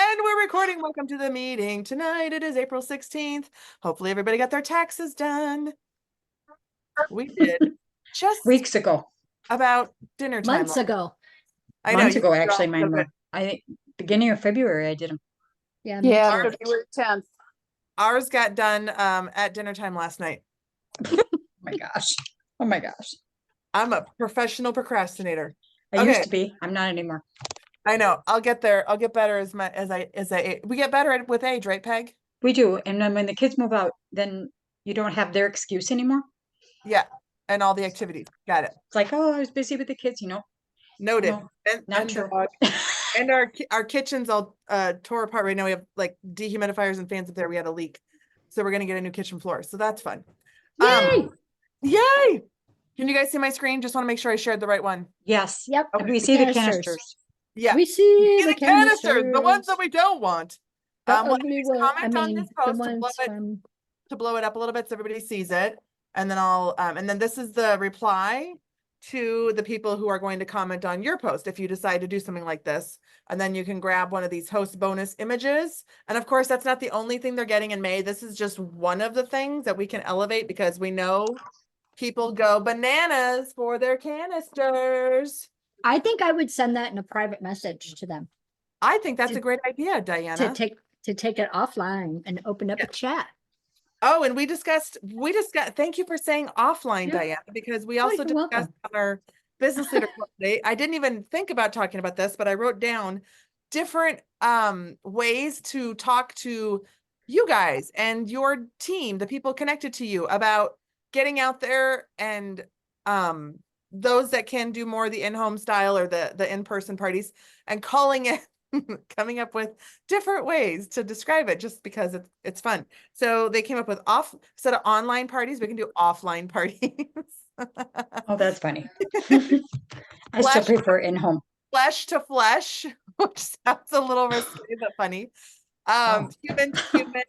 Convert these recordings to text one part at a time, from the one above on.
And we're recording. Welcome to the meeting. Tonight it is April 16th. Hopefully everybody got their taxes done. We did just Weeks ago, about dinner time. Months ago. I know months you ago, guys are actually, all mine so were. good. I think beginning of February, I did them. Yeah, me Yeah, too. February 10th. Ours got done at dinner time last night. Oh my gosh. Oh my gosh. I'm a professional procrastinator. I Okay. used to be. I'm not anymore. I know. I'll get there. I'll get better as we get better with age, right, Peg? We do. And then when the kids move out, then you don't have their excuse anymore. Yeah. And all the activities. Got it. It's like, oh, I was busy with the kids, Noted. No, and not and true. dog. And our kitchen's all tore apart right now. We have like dehumidifiers and fans up there. We had a leak. So we're gonna get a new kitchen floor. So that's fun. Yay! Yay! Can you guys see my screen? Just want to make sure I shared the right one. Yes. Yep. And we the see the canisters. canisters. Yeah. We see the canisters, the ones that we don't want. The One of ugly these one. comment I on mean, this the post ones from to blow it up a little bit so everybody sees it. And then I'll and then this is the reply to the people who are going to comment on your post if you decide to do something like this. And then you can grab one of these host bonus images. And of course, that's not the only thing they're getting in May. This is just one of the things that we can elevate because we know people go bananas for their canisters. I think I would send that in a private message to them I think that's To- a great idea, Diana. to take it offline and open up Yeah. a chat. Oh, and we discussed, thank you for saying offline, Yeah. Diana, because we also you're welcome. discussed on our business leader club today. I didn't even think about talking about this, but I wrote down different ways to talk to you guys and your team, the people connected to you, about getting out there and those that can do more the in-home style or the in-person parties and calling it coming up with different ways to describe it just because it's fun. So they came up with instead of online parties, we can do offline parties. Oh, that's funny. I still prefer in-home. Flesh to flesh, which sounds a little risky but funny. Human to human.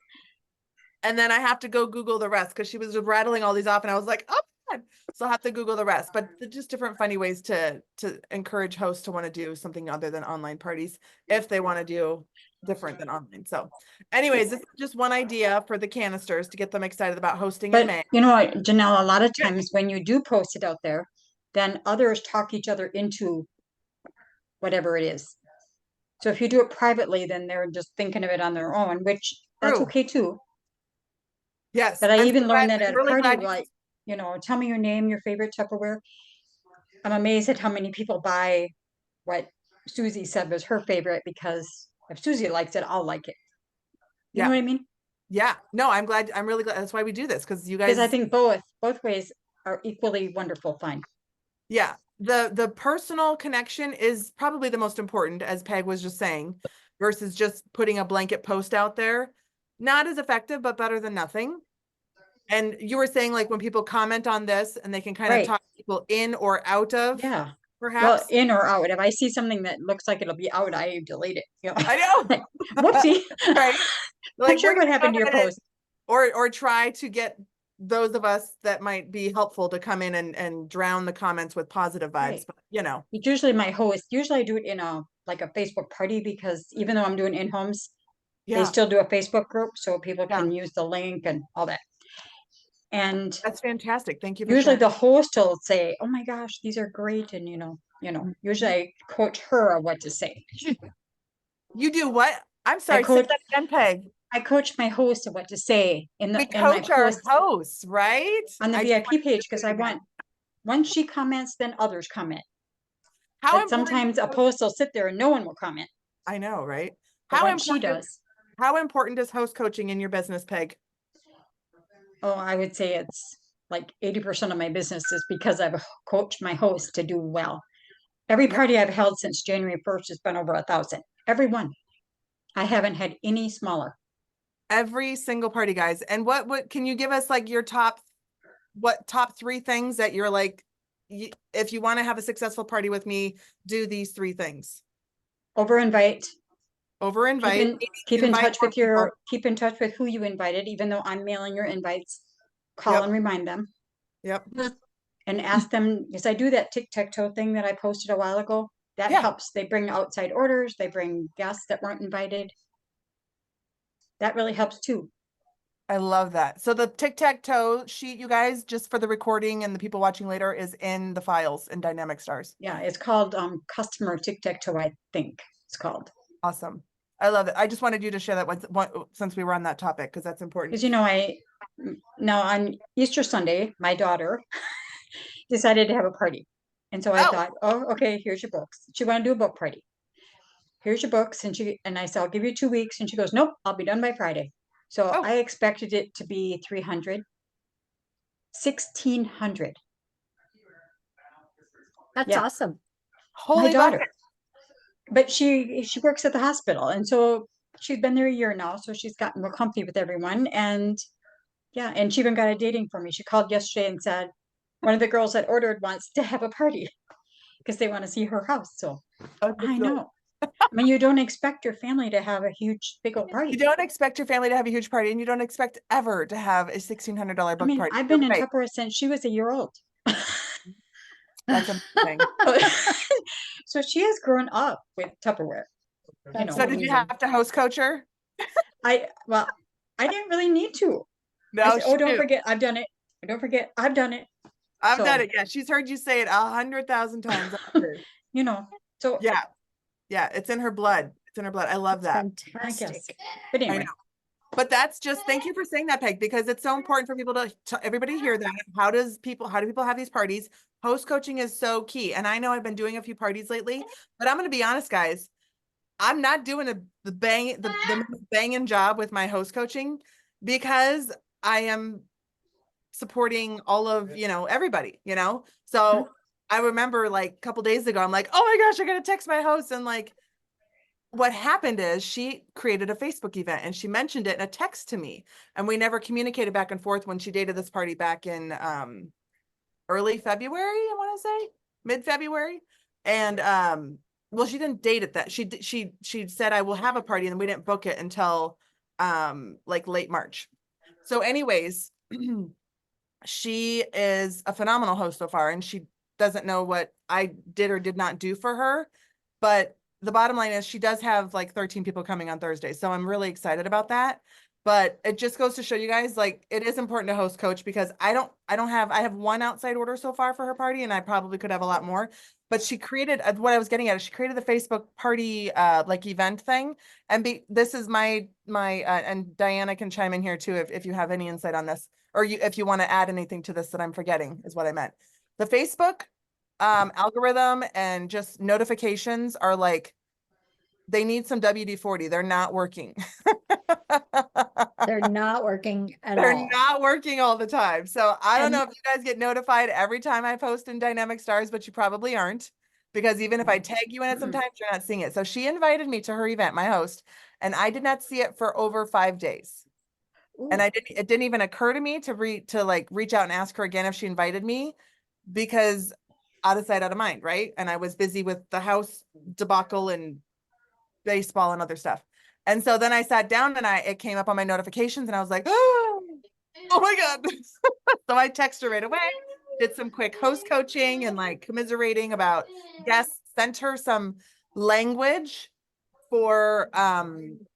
And then I have to go Google the rest because she was rattling all these off and I was like, oh, God. So I'll have to Google the rest, but just different funny ways to encourage hosts to want to do something other than online parties if they want to do different than online. So anyways, this is just one idea for the canisters to get them excited about hosting in But May. you know what, Janelle, a lot of times when you do post it out there, then others talk each other into whatever it is. So if you do it privately, then they're just thinking of it on their own, which that's True. okay too. Yes. But I I'm even so learned glad- that I'm at a really party, glad you- like, tell me your name, your favorite Tupperware. I'm amazed at how many people buy what Susie said was her favorite because if Susie likes it, I'll like it. You know what I mean? Yeah. No, I'm really glad. That's why we do this because you guys. Because I think both ways are equally wonderful fun. Yeah. The personal connection is probably the most important, as Peg was just saying, versus just putting a blanket post out there. Not as effective, but better than nothing. And you were saying like when people comment on this and they can kind of Right. talk people in or out of, Yeah. Well, perhaps. in or out. If I see something that looks like it'll be out, I delete it. I know. Whoopsie. Right. Not sure what happened to your post. Or try to get those of us that might be helpful to come in and drown the comments with positive vibes. Right. But It's usually my host. Usually I do it in a Facebook party because even though I'm doing in-homes, they yeah, still do a Facebook group so people Yeah. can use the link and all that. And that's fantastic. Thank you for usually sharing. the host will say, "Oh my gosh, these are great," and usually I coach her on what to say. You do what? I'm sorry, say that again, Peg. I coach my host on what to say in We my coach our post hosts, right? on the I just VIP wanted page to because say I it want again. once she comments, then others comment. How But important sometimes a post will sit there and no one will comment. I know, right? But How when she important does, how important is host coaching in your business, Peg? oh, I would say it's like 80% of my business is because I've coached my host to do well. Every Yep. party I've held since January 1st has been over 1,000. Every one. I haven't had any smaller. Every single party, guys. And what can you give us like your top 3 things that you're like, if you want to have a successful party with me, do these 3 things. Over invite. Over invite. Keep in touch with who you invited, even though I'm mailing your invites. Call Yep. and remind them. Yep. And ask them, because I do that tic-tac-toe thing that I posted a while ago. That Yeah. helps. They bring outside orders, they bring guests that weren't invited. That really helps too. I love that. So the tic-tac-toe sheet, you guys, just for the recording and the people watching later, is in the files in Dynamic Stars. Yeah, it's called customer tic-tac-toe, I think it's called. Awesome. I love it. I just wanted you to share that since we were on that topic, because that's important. Because now on Easter Sunday, my daughter decided to have a party. And so I Oh. thought, oh, okay, here's your books. She wanted to do a book party. Here's your books. And I said, I'll give you 2 weeks. And she goes, nope, I'll be done by Friday. So Oh. I expected it to be 300, 1,600. That's Yeah. awesome. Holy My daughter. bucket. But she works at the hospital. And so she's been there a year now. So she's gotten real comfy with everyone. And yeah, and she even got a dating for me. She called yesterday and said, one of the girls that ordered wants to have a party because they want to see her house. So That's I so- know. I mean, you don't expect your family to have a huge, big old You party. don't expect your family to have a huge party, and you don't expect ever to have a $1,600 I book mean, party. I've been You're in right. Tupperware since she was a year old. That's amazing. So she has grown up with Tupperware. You know, So did you using- have to host coach her? well, I didn't really need to. No, I said, oh, don't shoot. forget, I've done it. Don't forget, I've done it. I've so- done it. Yeah, she's heard you say it 100,000 times. You know, so Yeah. Yeah, it's in her blood. It's in her blood. I love that. Fantastic. but I anyway, know. But that's just, thank you for saying that, Peg, because it's so important for people to everybody hear that. How do people have these parties? Host coaching is so key. And I know I've been doing a few parties lately, but I'm going to be honest, guys. I'm not doing the banging job with my host coaching because I am supporting all of, everybody, So I remember like a couple days ago, I'm like, oh my gosh, I got to text my host. And like, what happened is she created a Facebook event and she mentioned it in a text to me, and we never communicated back and forth when she dated this party back in early February, I want to say mid-February. And well, she didn't date it that she said I will have a party, and we didn't book it until like late March. So anyways, she is a phenomenal host so far, and she doesn't know what I did or did not do for her, but the bottom line is she does have like 13 people coming on Thursday. So I'm really excited about that. But it just goes to show you guys, like, it is important to host coach, because I have one outside order so far for her party, and I probably could have a lot more, but she created what I was getting at is she created the Facebook party, like event thing. And this is my and Diana can chime in here too, if you have any insight on this, or if you want to add anything to this that I'm forgetting, is what I meant. The Facebook algorithm and just notifications are like, they need some WD-40. They're not working. They're not working at They're all. not working all the time. So I don't And- know if you guys get notified every time I post in Dynamic Stars, but you probably aren't, because even if I tag you in it, sometimes you're not seeing it. So she invited me to her event, my host, and I did not see it for over 5 days. And it didn't even occur to me to reach out and ask her again if she invited me, because out of sight, out of mind, right? And I was busy with the house debacle and baseball and other stuff. And so then I sat down and it came up on my notifications, and I was like, oh my God. So I texted her right away, did some quick host coaching and like commiserating about guests, sent her some language for her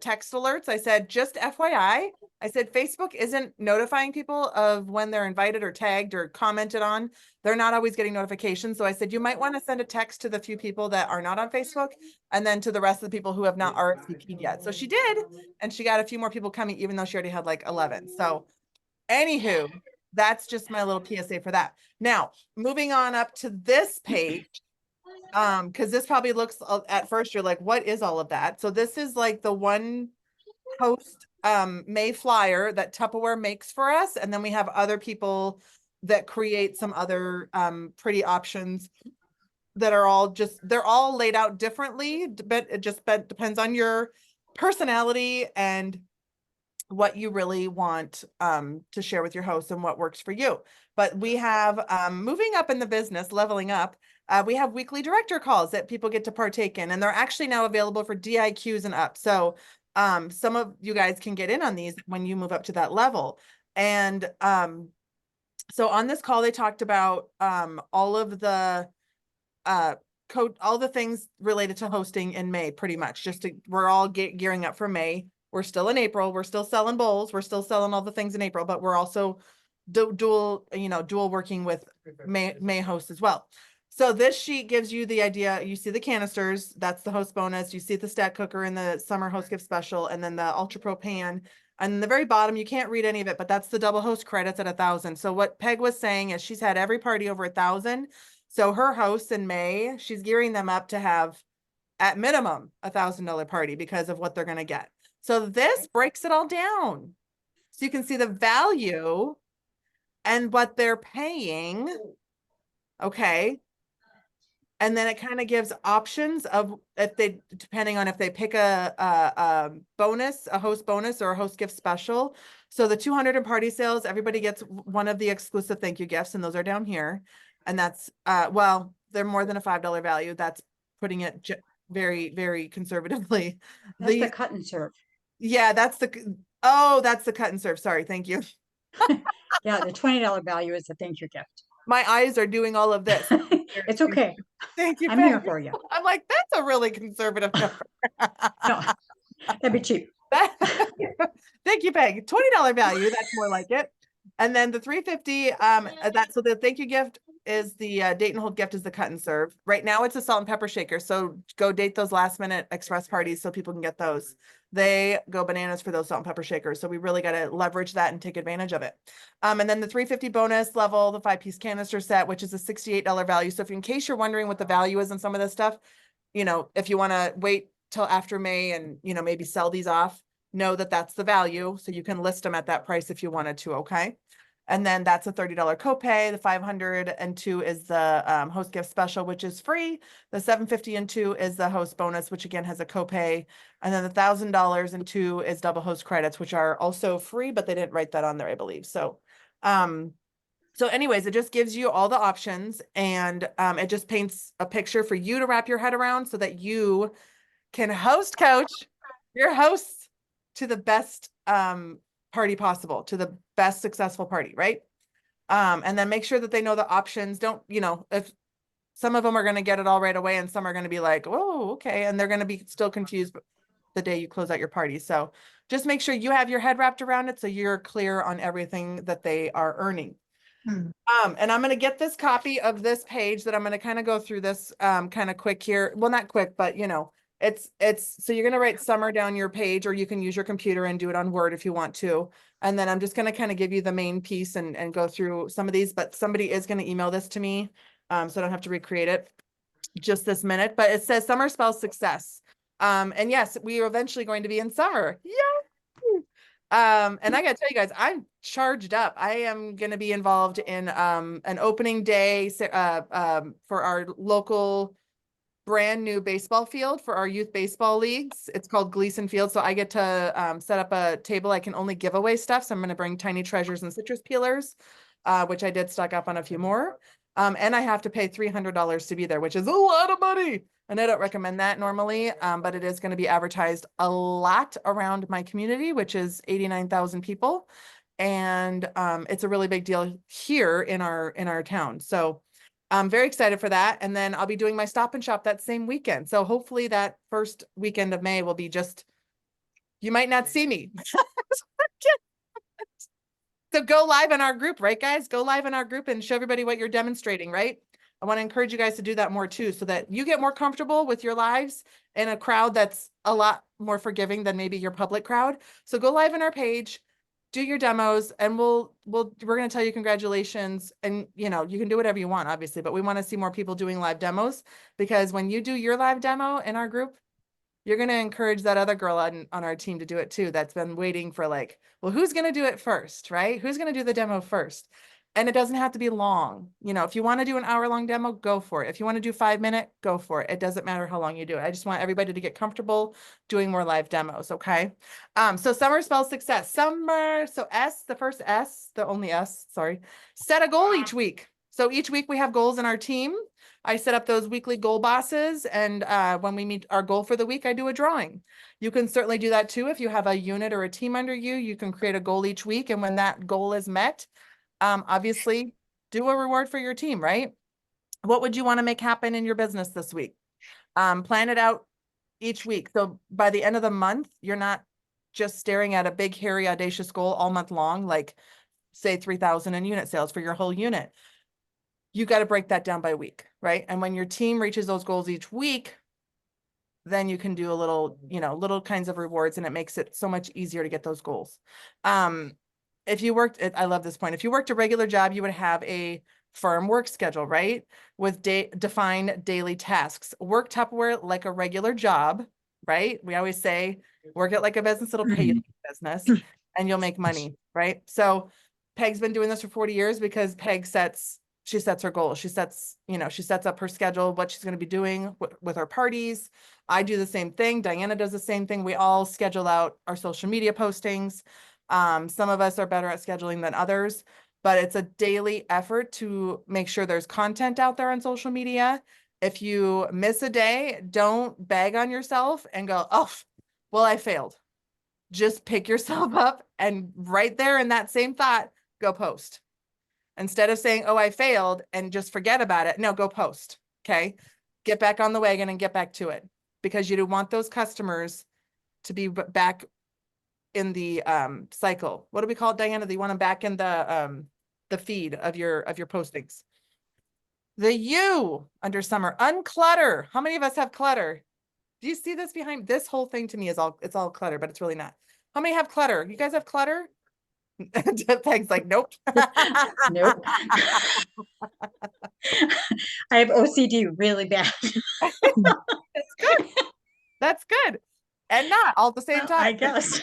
text alerts. I said, just FYI, I said, Facebook isn't notifying people of when they're invited or tagged or commented on. They're not always getting notifications. So I said, you might want to send a text to the few people that are not on Facebook, and then to the rest of the people who have not RSVP'd yet. So she did, and she got a few more people coming, even though she already had like 11. So anywho, that's just my little PSA for that. Now, moving on up to this page, because this probably looks, at first you're like, what is all of that? So this is like the one host May flyer that Tupperware makes for us, and then we have other people that create some other pretty options that are all they're all laid out differently, but it just depends on your personality and what you really want to share with your host and what works for you. But we have moving up in the business, leveling up, we have weekly director calls that people get to partake in, and they're actually now available for DIQs and up. So some of you guys can get in on these when you move up to that level. And So on this call, they talked about all of the code, all the things related to hosting in May, pretty much. We're all gearing up for May. We're still in April. We're still selling bowls. We're still selling all the things in April, but we're also dual working with May hosts as well. So this sheet gives you the idea. You see the canisters, that's the host bonus. You see the stack cooker and the summer host gift special, and then the Ultra Pro pan. And the very bottom, you can't read any of it, but that's the double host credits at 1,000. So what Peg was saying is she's had every party over 1,000. So her hosts in May, she's gearing them up to have at minimum $1,000 party because of what they're going to get. So this breaks it all down. So you can see the value and what they're paying. Okay. And then it kind of gives options of if they, depending on if they pick a bonus, a host bonus or a host gift special. So the 200 in party sales, everybody gets one of the exclusive thank you gifts, and those are down here. And that's, well, they're more than a $5 value. That's putting it very, very conservatively. That's the cut and serve. Yeah, that's that's the cut and serve. Sorry. Thank you. Yeah, the $20 value is the thank you gift. My eyes are doing all of this. It's okay. Thank you. I'm here for you. I'm like, that's a really conservative number. No, that'd be cheap. Thank you, Peg. $20 value. That's more like it. And then the $350, so the thank you gift is the date and hold gift is the cut and serve. Right now it's a salt and pepper shaker. So go date those last minute express parties so people can get those. They go bananas for those salt and pepper shakers. So we really got to leverage that and take advantage of it. And then the $350 bonus level, the 5-piece canister set, which is a $68 value. So if in case you're wondering what the value is on some of this stuff, if you want to wait till after May and, maybe sell these off, know that that's the value. So you can list them at that price if you wanted to. Okay. And then that's a $30 copay. The 502 is the host gift special, which is free. The 750 and 2 is the host bonus, which again has a copay. And then the $1,000 and 2 is double host credits, which are also free, but they didn't write that on there, I believe. So, anyways, it just gives you all the options, and it just paints a picture for you to wrap your head around so that you can coach your hosts to the best party possible, to the best successful party, right? And then make sure that they know the options. Don't, if some of them are going to get it all right away and some are going to be like, oh, okay. And they're going to be still confused the day you close out your party. So just make sure you have your head wrapped around it so you're clear on everything that they are earning. And I'm going to get this copy of this page that I'm going to kind of go through this kind of quick here. Well, not quick, but it's so you're going to write summer down your page, or you can use your computer and do it on Word if you want to. And then I'm just going to kind of give you the main piece and go through some of these, but somebody is going to email this to me. So I don't have to recreate it just this minute, but it says summer spells success. And yes, we are eventually going to be in summer. Yeah. And I got to tell you guys, I'm charged up. I am going to be involved in an opening day for our local brand new baseball field for our youth baseball leagues. It's called Gleason Field. So I get to set up a table. I can only give away stuff. So I'm going to bring tiny treasures and citrus peelers, which I did stock up on a few more. And I have to pay $300 to be there, which is a lot of money. And I don't recommend that normally, but it is going to be advertised a lot around my community, which is 89,000 people. And it's a really big deal here in our town. So I'm very excited for that. And then I'll be doing my stop and shop that same weekend. So hopefully that first weekend of May will be you might not see me. So go live in our group, right, guys? Go live in our group and show everybody what you're demonstrating, right? I want to encourage you guys to do that more too, so that you get more comfortable with your lives in a crowd that's a lot more forgiving than maybe your public crowd. So go live in our page, do your demos, and we're going to tell you congratulations. And you can do whatever you want, obviously, but we want to see more people doing live demos, because when you do your live demo in our group, you're going to encourage that other girl on our team to do it too. That's been waiting for well, who's going to do it first, right? Who's going to do the demo first? And it doesn't have to be long. If you want to do an hour-long demo, go for it. If you want to do 5-minute, go for it. It doesn't matter how long you do it. I just want everybody to get comfortable doing more live demos. Okay. So summer spells success. Summer. So the first S, the only S, sorry. Set a goal each week. So each week we have goals in our team. I set up those weekly goal bosses, and when we meet our goal for the week, I do a drawing. You can certainly do that too. If you have a unit or a team under you, you can create a goal each week. And when that goal is met, Obviously do a reward for your team, right? What would you want to make happen in your business this week? Plan it out each week. So by the end of the month, you're not just staring at a big, hairy, audacious goal all month long, like say 3,000 in unit sales for your whole unit. You got to break that down by week, right? And when your team reaches those goals each week, then you can do a little, little kinds of rewards, and it makes it so much easier to get those goals. If you worked, I love this point. If you worked a regular job, you would have a firm work schedule, right? With defined daily tasks. Work Tupperware like a regular job, right? We always say, work it like a business, it'll pay you like a business, and you'll make money, right? So Peg's been doing this for 40 years because Peg sets her goals. She sets up her schedule, what she's going to be doing with her parties. I do the same thing. Diana does the same thing. We all schedule out our social media postings. Some of us are better at scheduling than others, but it's a daily effort to make sure there's content out there on social media. If you miss a day, don't bag on yourself and go, oh, well, I failed. Just pick yourself up and right there in that same thought, go post. Instead of saying, oh, I failed and just forget about it. No, go post. Okay. Get back on the wagon and get back to it, because you don't want those customers to be back in the cycle. What do we call it, Diana? Do you want them back in the feed of your postings? The U under summer, unclutter. How many of us have clutter? Do you see this behind this whole thing? To me is it's all clutter, but it's really not. How many have clutter? You guys have clutter? Peg's like, nope. Nope. I have OCD really bad. That's good. That's good. And not all at the same Well, time. I guess.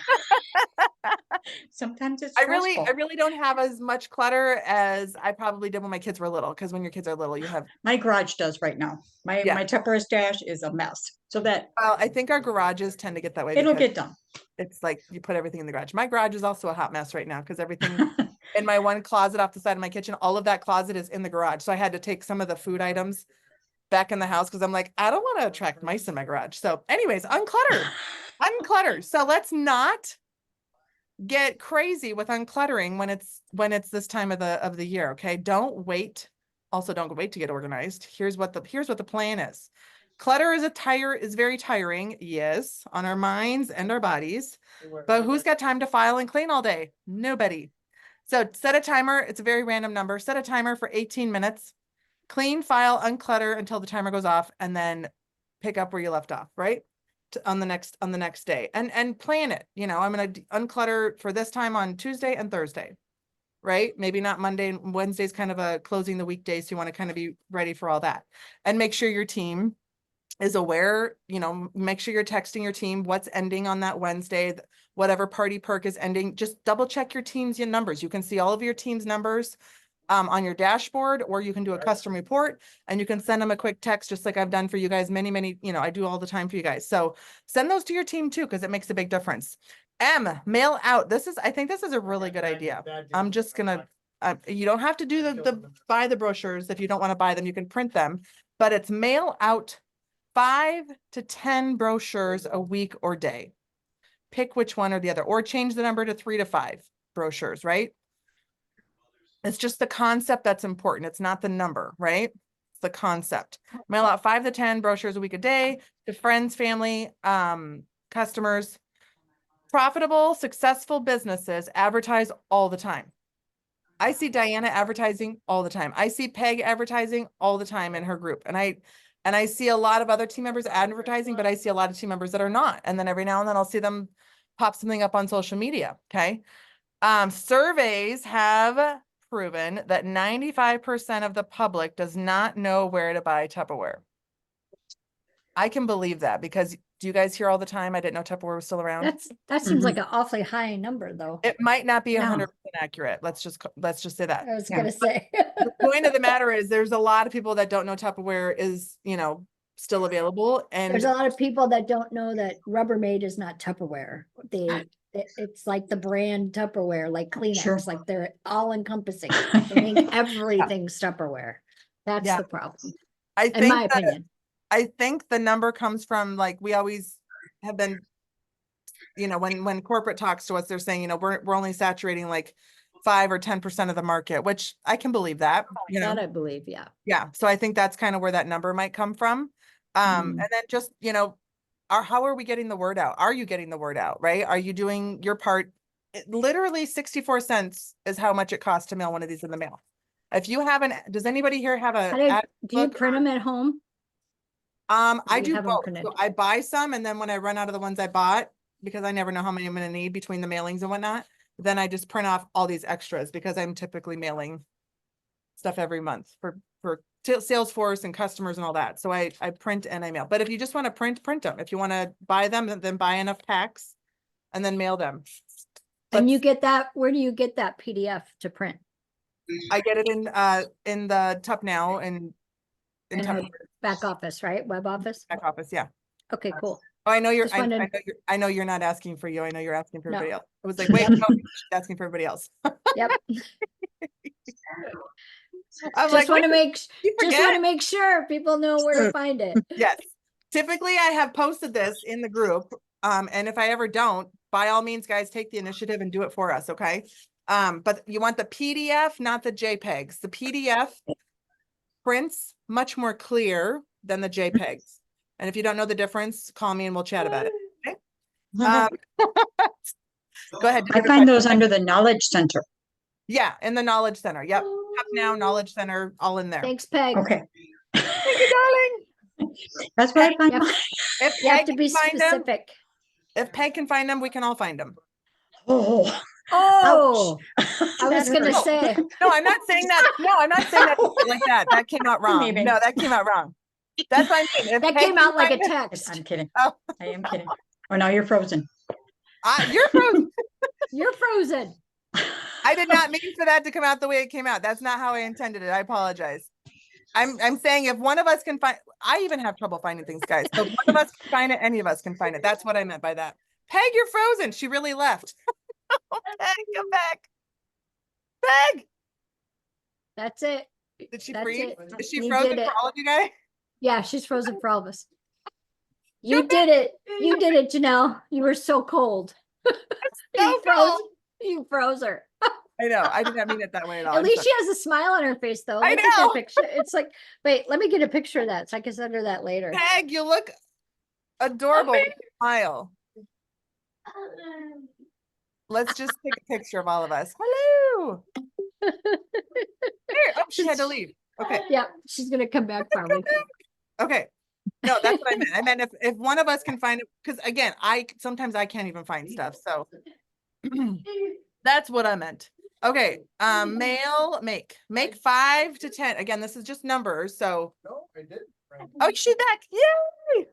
Sometimes it's I stressful. really don't have as much clutter as I probably did when my kids were little. Because when your kids are little, you have. My garage does right now. My Yeah. Tupperware stash is a mess. So that Well, I think our garages tend to get that way. it'll because get done. It's like you put everything in the garage. My garage is also a hot mess right now because everything in my one closet off the side of my kitchen, all of that closet is in the garage. So I had to take some of the food items back in the house because I'm like, I don't want to attract mice in my garage. So anyways, unclutter. So let's not get crazy with uncluttering when it's this time of the year. Okay. Don't wait. Also, don't wait to get organized. Here's what the plan is. Clutter is very tiring. Yes. On our minds and our bodies, but who's got time to file and clean all day? Nobody. So set a timer. It's a very random number. Set a timer for 18 minutes. Clean, file, unclutter until the timer goes off, and then pick up where you left off, right? On the next day, and plan it. I'm going to unclutter for this time on Tuesday and Thursday, right? Maybe not Monday and Wednesday's kind of a closing the weekday. So you want to kind of be ready for all that, and make sure your team is aware, make sure you're texting your team what's ending on that Wednesday, whatever party perk is ending. Just double check your team's numbers. You can see all of your team's numbers on your dashboard, or you can do a custom report and you can send them a quick text, just like I've done for you guys many, I do all the time for you guys. So send those to your team too, because it makes a big difference. Mail out. I think this is a really good idea. I'm just gonna, you don't have to do buy the brochures. If you don't want to buy them, you can print them, but it's mail out 5 to 10 brochures a week or day. Pick which one or the other, or change the number to 3 to 5 brochures, right? It's just the concept that's important. It's not the number, right? It's the concept. Mail out 5 to 10 brochures a week a day to friends, family, customers. Profitable, successful businesses advertise all the time. I see Diana advertising all the time. I see Peg advertising all the time in her group. And I see a lot of other team members advertising, but I see a lot of team members that are not. And then every now and then I'll see them pop something up on social media. Okay. Surveys have proven that 95% of the public does not know where to buy Tupperware. I can believe that, because do you guys hear all the time, I didn't know Tupperware was still around? That seems like an awfully high number, though. It might not be No. 100% accurate. Let's just say that. I was Yeah. gonna say. The point of the matter is there's a lot of people that don't know Tupperware is, still available. And There's a lot of people that don't know that Rubbermaid is not Tupperware. It's like the brand Tupperware, like Kleenex, Sure. like they're all encompassing. They think everything's Tupperware. That's Yeah. the problem, I in think my opinion. I think the number comes from, like, we always have been, when corporate talks to us, they're saying, we're only saturating like 5 or 10% of the market, which I can believe that, you know. That I believe, yeah. Yeah, so I think that's kind of where that number might come from. Mhm. And then just, you know, how are we getting the word out? Are you getting the word out, right? Are you doing your part? Literally 64 cents is how much it costs to mail one of these in the mail. If you haven't, does anybody here have How a? do you book print or- them at home? I you do have 'em both. printed? So I buy some, and then when I run out of the ones I bought, because I never know how many I'm gonna need between the mailings and whatnot, then I just print off all these extras because I'm typically mailing stuff every month for Salesforce and customers and all that. So I print and I mail. But if you just want to print them. If you want to buy them, then buy enough packs and then mail them. And you But get that, where do you get that PDF to print? I get it in the Tup Now and in In Tup her back office, right? Web office? back office. Yeah. Okay, cool. Oh, I know you're. Just I wanted- know you're not asking for you. I know you're asking for No. everybody else. I was like, wait, Yep. no, she's asking for everybody else. Yep. I'm Just like, want to wait, you just want forget? to make sure people know where to find it. Yes. Typically, I have posted this in the group. And if I ever don't, by all means, guys, take the initiative and do it for us, okay? But you want the PDF, not the JPEGs. The PDF prints much more clear than the JPEGs. And if you don't know the difference, call me and we'll chat about it. Okay? Go ahead. I find those under the Knowledge Center. Yeah, in the Knowledge Center. Yep. Tup Now, Knowledge Center, all in there. Thanks, Peg. Okay, Thank you, darling. that's where I find Yep. mine. If You have Peg to can be find them, specific. if Peg can find them, we can all find them. Oh, Oh, I was that gonna hurts. say, No, I'm not saying that. No, I'm not saying that like that. That came out wrong. leaving. No, that came out wrong. That's what I mean. If that Peg came can out like a find it- text. I'm kidding. Oh. I am kidding. Oh, now you're frozen. You're frozen. You're frozen. I did not mean for that to come out the way it came out. That's not how I intended it. I apologize. I'm saying if one of us can find, I even have trouble finding things, guys. So if one of us can find it, any of us can find it. That's what I meant by that. Peg, you're frozen. She really left. Oh, Peg, come back. Peg, That's it. did she That's freeze? it. Is she You frozen did for it. all of you guys? Yeah, she's frozen for all of us. You did it. You did it, Janelle. You were so cold. So You froze. cold. You froze her. I know. I did not mean it that way at all. At I'm least sorry. she has a smile on her face, though. I Look at know. that picture. It's like, wait, let me get a picture of that so I can send her that later. Peg, you look adorable with your smile. Let's just take a picture of all of us. Hello. There. Oh, she had to leave. Okay. Yeah, she's gonna come back probably. Okay. No, that's what I meant. I meant if one of us can find it, because again, sometimes I can't even find stuff. So that's what I meant. Okay. Make 5 to 10. Again, this is just numbers. So No, I did. oh, she's back. Yay!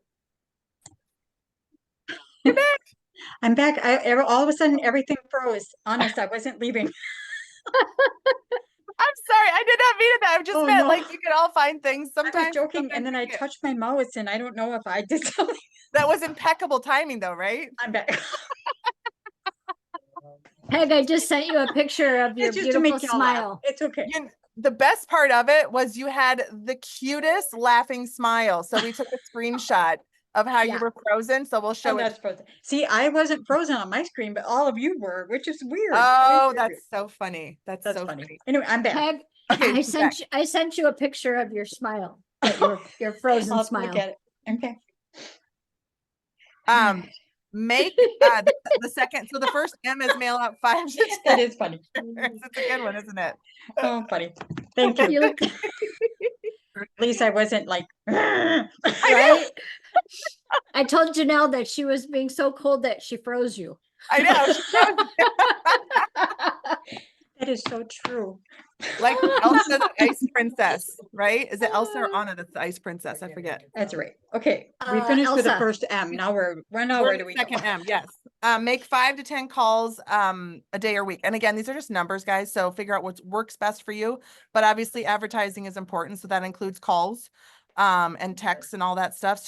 You're back. I'm back. All of a sudden, everything froze. Honest, I wasn't leaving. I'm sorry. I did not mean it that. I just Oh, meant no. like you can all find things I sometimes. was joking, sometimes and then you I can't. touched my mouse, and I don't know if I did something. That was impeccable timing though, right? I'm back. Peg, I just sent you a picture of your It's just to beautiful make y'all laugh. smile. It's okay. The best part of it was you had the cutest laughing smile. So we took a screenshot of how you Yeah. were frozen. So we'll show Oh, it. that's frozen. See, I wasn't frozen on my screen, but all of you were, which is weird. Oh, Very weird. that's so funny. That's That's so funny. funny. Anyway, I'm back. Peg, Okay, she's back. I sent you a picture of your smile, that your frozen I'll have to smile. look at it. Okay. Make the second. So the first M is mail out 5 to 10. That is funny. It's a good one, isn't it? Oh, funny. Thank you. You look At least I wasn't like, right. I told Janelle that she was being so cold that she froze you. I know. She froze. that is so true. Like Elsa the Ice Princess, right? Is it Elsa or Anna that's the Ice Princess? I forget. That's right. Okay. We finished with the Elsa. first M. Now We're where at do we go? second M, yes. Make 5 to 10 calls a day or week. And again, these are just numbers, guys. So figure out what works best for you. But obviously advertising is important. So that includes calls and texts and all that stuff.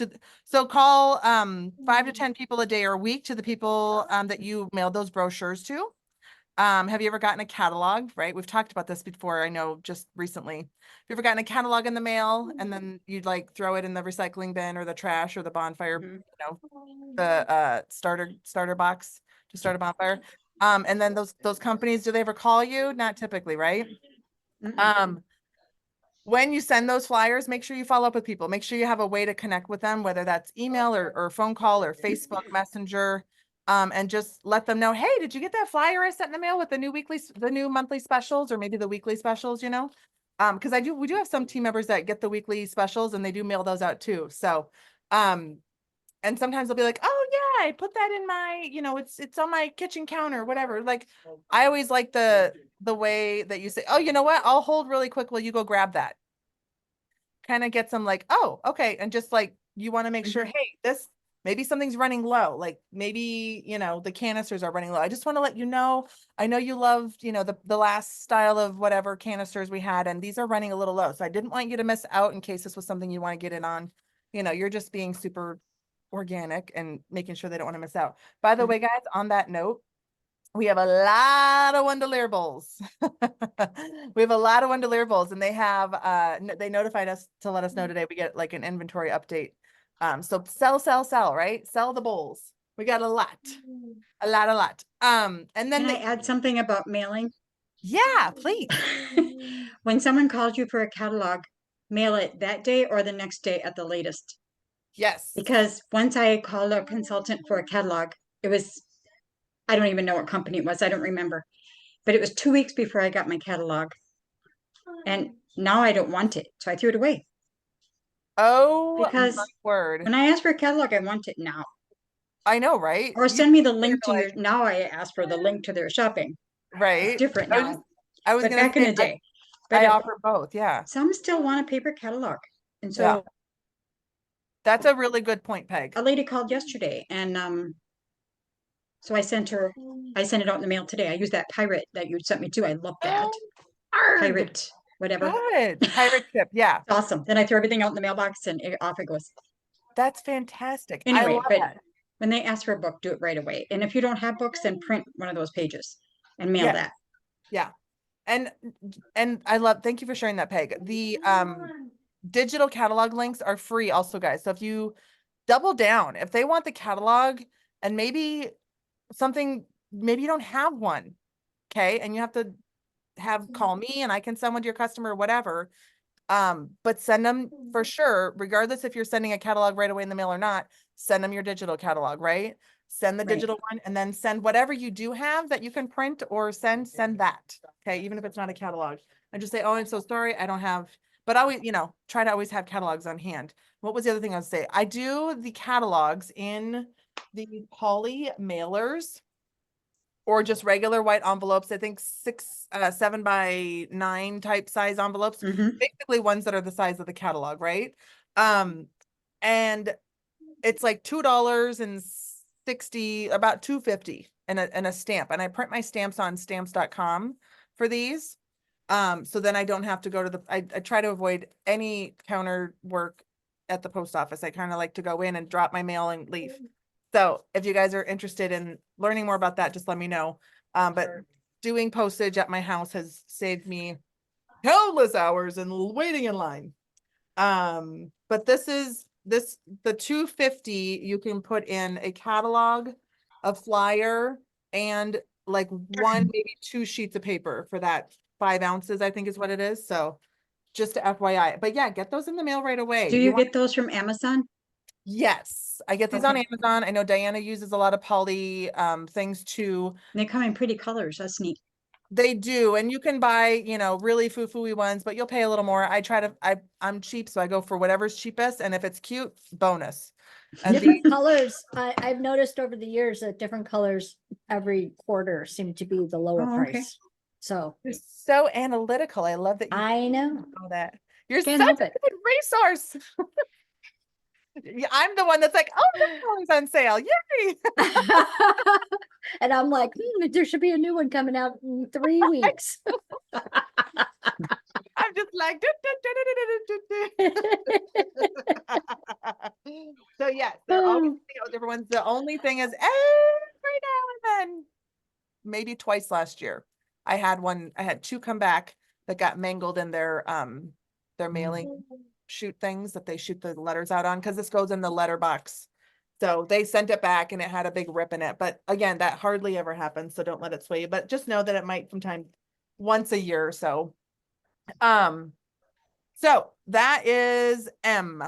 So call 5 to 10 people a day or a week to the people that you mailed those brochures to. Have you ever gotten a catalog, right? We've talked about this before, I know, just recently. Have you ever gotten a catalog in the mail and then you'd like throw it in the recycling bin or the trash or the bonfire, Mhm. the starter box to start a bonfire? And then those companies, do they ever call you? Not typically, right? Mm-mm. When you send those flyers, make sure you follow up with people. Make sure you have a way to connect with them, whether that's email or phone call or Facebook Messenger. And just let them know, hey, did you get that flyer I sent in the mail with the new monthly specials, or maybe the weekly specials, you know? Because we do have some team members that get the weekly specials and they do mail those out too. So, and sometimes they'll be like, oh yeah, I put that in my, it's on my kitchen counter, whatever. Like, I always like the way that you say, oh, you know what? I'll hold really quick while you go grab that. Kind of gets them like, oh, okay. And just like, you want to make sure, hey, maybe something's running low. Like maybe, the canisters are running low. I just want to let you know, I know you loved, the last style of whatever canisters we had, and these are running a little low. So I didn't want you to miss out in case this was something you want to get in on. You're just being super organic and making sure they don't want to miss out. By the way, guys, on that note, we have a lot of Wondelier bowls. We have a lot of Wondelier bowls, and they notified us to let us know today we get like an inventory update. So sell, right? Sell the bowls. We got a lot. And then Can I add something about mailing? yeah, please. When someone calls you for a catalog, mail it that day or the next day at the latest. Yes. Because once I called a consultant for a catalog, I don't even know what company it was. I don't remember. But it was 2 weeks before I got my catalog. And now I don't want it. So I threw it away. Oh, Because my word. when I ask for a catalog, I want it now. I know, right? Or You send me the link to like, now I ask for the link to their shopping. right. It's different I now. was But gonna back in say the day. I But offer both. Yeah. some still want a paper catalog. And Yeah. so That's a really good point, Peg. a lady called yesterday and so I sent it out in the mail today. I used that pirate that you sent me to. I love that. Pirate, whatever. Good. Pirate ship. Yeah. It's awesome. Then I throw everything out in the mailbox and off it goes. That's fantastic. I Anyway, love but that. when they ask for a book, do it right away. And if you don't have books, then print one of those pages and mail that. Yeah. And thank you for sharing that, Peg. The digital catalog links are free also, guys. So if you double down, if they want the catalog and maybe maybe you don't have one, okay, and you have to call me and I can send one to your customer or whatever. But send them for sure, regardless if you're sending a catalog right away in the mail or not, send them your digital catalog, right? Send the Right. digital one and then send whatever you do have that you can print or send that. Okay. Even if it's not a catalog, and just say, oh, I'm so sorry. I don't have, but always, try to always have catalogs on hand. What was the other thing I would say? I do the catalogs in the poly mailers or just regular white envelopes. I think 7x9 type size envelopes, basically ones that are the size of the catalog, right? And it's like $2.60, about $2.50 and a stamp. And I print my stamps on stamps.com for these. So then I don't have to go to I try to avoid any counter work at the post office. I kind of like to go in and drop my mail and leave. So if you guys are interested in learning more about that, just let me know. But doing postage at my house has saved me countless hours and waiting in line. But the $2.50, you can put in a catalog, a flyer, and like one, maybe 2 sheets of paper for that 5 ounces, I think is what it is. So just to FYI, but yeah, get those in the mail right away. Do you get those from Amazon? Yes, I get these on Okay. Amazon. I know Diana uses a lot of poly things too. They come in pretty colors. That's neat. They do, and you can buy, really foo-foo-y ones, but you'll pay a little more. I'm cheap, so I go for whatever's cheapest, and if it's cute, bonus. And Different colors, I've noticed over the years that different colors every quarter seem to be the lower Oh, okay. price. So you're so analytical. I love that you I know. know that. You're Can't such help a it. good resource. Yeah, I'm the one that's like, oh, this color's on sale. Yay! And I'm like, there should be a new one coming out in 3 weeks. I'm just like, so yeah, they're always different ones. The only thing is every now and then, maybe twice last year, I had 2 come back that got mangled in their mailing shoot things that they shoot the letters out on, because this goes in the letterbox So they sent it back and it had a big rip in it. But again, that hardly ever happens. So don't let it sway you, but just know that it might from time once a year or so. So that is M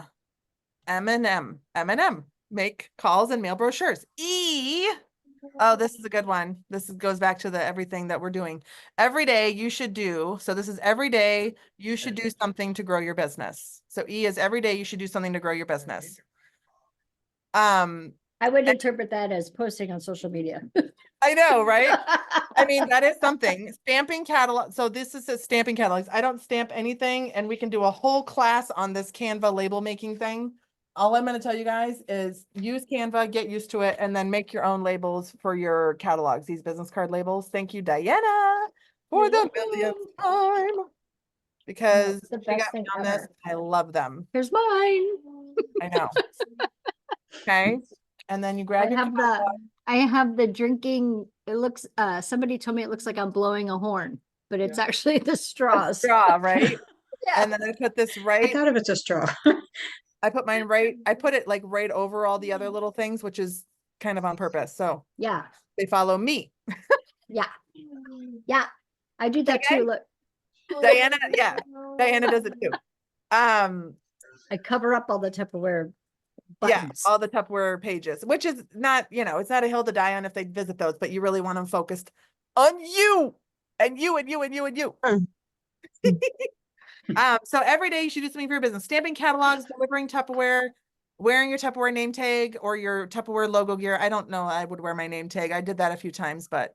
and M. Make calls and mail brochures. E. Oh, this is a good one. Goes back to the everything that we're doing. Every day you should do. So this is every day you should do something to grow your business. So E is every day you should do something to grow your business. I would interpret that as posting on social media. I know, right? I mean, that is something. Stamping catalog. So this is a stamping catalogs. I don't stamp anything, and we can do a whole class on this Canva label making thing. All I'm going to tell you guys is use Canva, get used to it, and then make your own labels for your catalogs, these business card labels. Thank you, Diana, for the millionth time. Because the she best got me thing on this. ever. I love them. Here's mine. I know. Okay. And then you grab your I have the drinking, it looks, somebody told me it looks like I'm blowing a horn, but it's actually the straws. straw, right? Yeah. And then I put this I right. thought of it as a straw. I put mine right. I put it like right over all the other little things, which is kind of on purpose. So Yeah, they follow me. yeah, yeah. I do that Okay. too. Look, Diana, yeah, Diana does it too. I cover up all the Tupperware Yeah, buttons. all the Tupperware pages, which is not, it's not a hill to die on if they visit those, but you really want them focused on you and you and you and you and you. So every day you should do something for your business. Stamping catalogs, delivering Tupperware, wearing your Tupperware name tag or your Tupperware logo gear. I don't know. I would wear my name tag. I did that a few times, but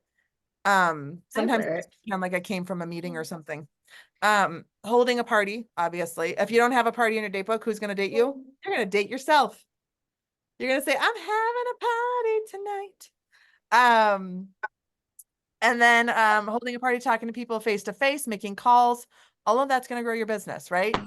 sometimes wear it's kind of like I came from a meeting or something. Holding a party, obviously. If you don't have a party in your date book, who's going to date you? You're going to date yourself. You're going to say, I'm having a party tonight. And then holding a party, talking to people face to face, making calls, all of that's going to grow your business, right?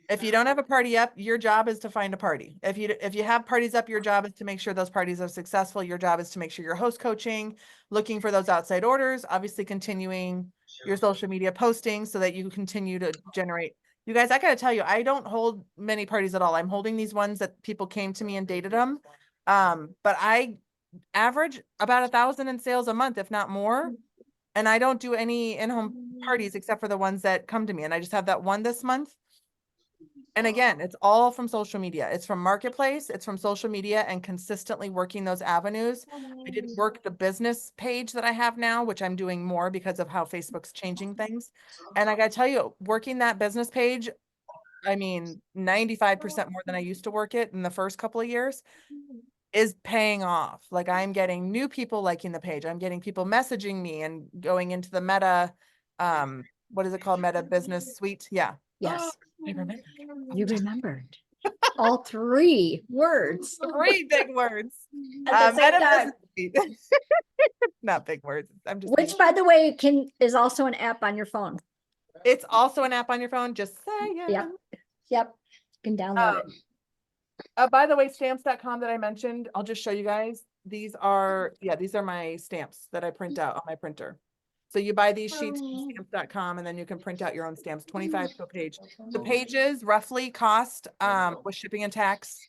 If you don't have a party up, your job is to find a party. If you have parties up, your job is to make sure those parties are successful. Your job is to make sure you're host coaching, looking for those outside orders, obviously continuing your social media posting so that you continue to generate. You guys, I got to tell you, I don't hold many parties at all. I'm holding these ones that people came to me and dated them. But I average about 1,000 in sales a month, if not more. And I don't do any in-home parties except for the ones that come to me. And I just have that one this month. And again, it's all from social media. It's from marketplace, it's from social media and consistently working those avenues. I didn't work the business page that I have now, which I'm doing more because of how Facebook's changing things. And I got to tell you, working that business page, I mean, 95% more than I used to work it in the first couple of years is paying off. Like I'm getting new people liking the page. I'm getting people messaging me and going into the Meta, what is it called? Meta Business Suite. Yeah. Yes, I remember. you remembered all three words. Three big words. At the same time. Business Suite. Not big words. I'm just Which, saying. by the way, is also an app on your phone. It's also an app on your phone. Just saying. Yep. Yep. You can download it. By the way, stamps.com that I mentioned, I'll just show you guys. These are my stamps that I print out on my printer. So you buy these sheets from stamps.com and then you can print out your own stamps, 25 per page. The pages roughly cost with shipping and tax.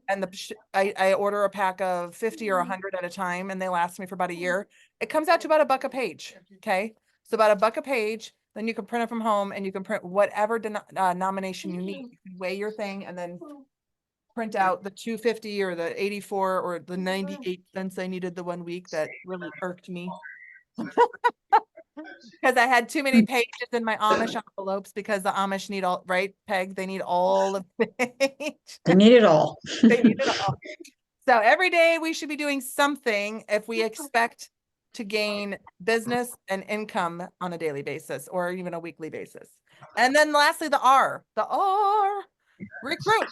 And I order a pack of 50 or 100 at a time and they last me for about a year. It comes out to about $1 a page. Okay. So about $1 a page, then you can print it from home and you can print whatever denomination you need. You can weigh your thing and then print out the 250 or the 84 or the 98 cents I needed the 1 week that really irked me. Because I had too many pages in my Amish envelopes because the Amish need all, right, Peg? They need all of the page. They need it all. They need it all. So every day we should be doing something if we expect to gain business and income on a daily basis or even a weekly basis. And then lastly, the R, recruit.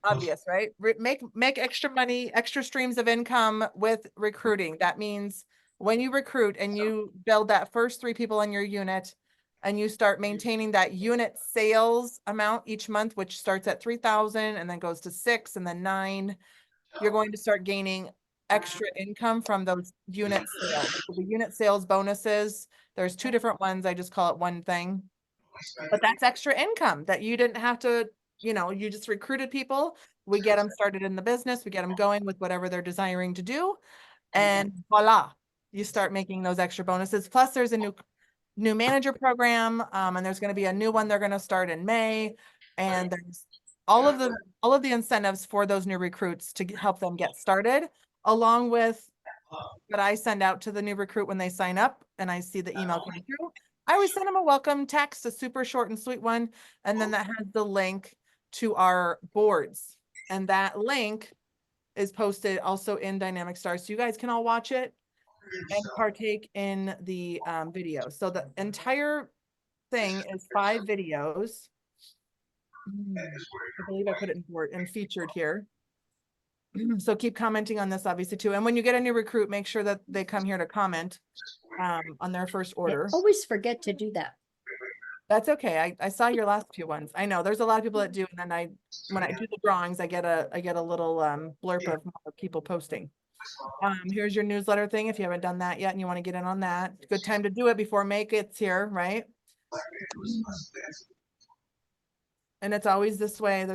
Obvious, right? Make extra money, extra streams of income with recruiting. That means when you recruit and you build that first 3 people in your unit and you start maintaining that unit sales amount each month, which starts at 3,000 and then goes to 6 and then 9, you're going to start gaining extra income from those unit sales. So the unit sales bonuses, there's 2 different ones. I just call it one thing, but that's extra income that you didn't have to, you just recruited people, we get them started in the business, we get them going with whatever they're desiring to do, and voila, you start making those extra bonuses. Plus there's a new manager program, and there's going to be a new one they're going to start in May, and there's all of the incentives for those new recruits to help them get started, along with what I send out to the new recruit when they sign up and I see the email coming through. I always send them a welcome text, a super short and sweet one, and then that has the link to our boards, and that link is posted also in Dynamic Stars, so you guys can all watch it and partake in the video. So the entire thing is 5 videos. I believe I put it in featured here. So keep commenting on this obviously too. And when you get a new recruit, make sure that they come here to comment on their first I order. always forget to do that. That's okay. I saw your last few ones. I know there's a lot of people that do, and then when I do the drawings, I get a little blurb of people posting. Here's your newsletter thing. If you haven't done that yet and you want to get in on that, good time to do it before May gets here, right? And it's always this way.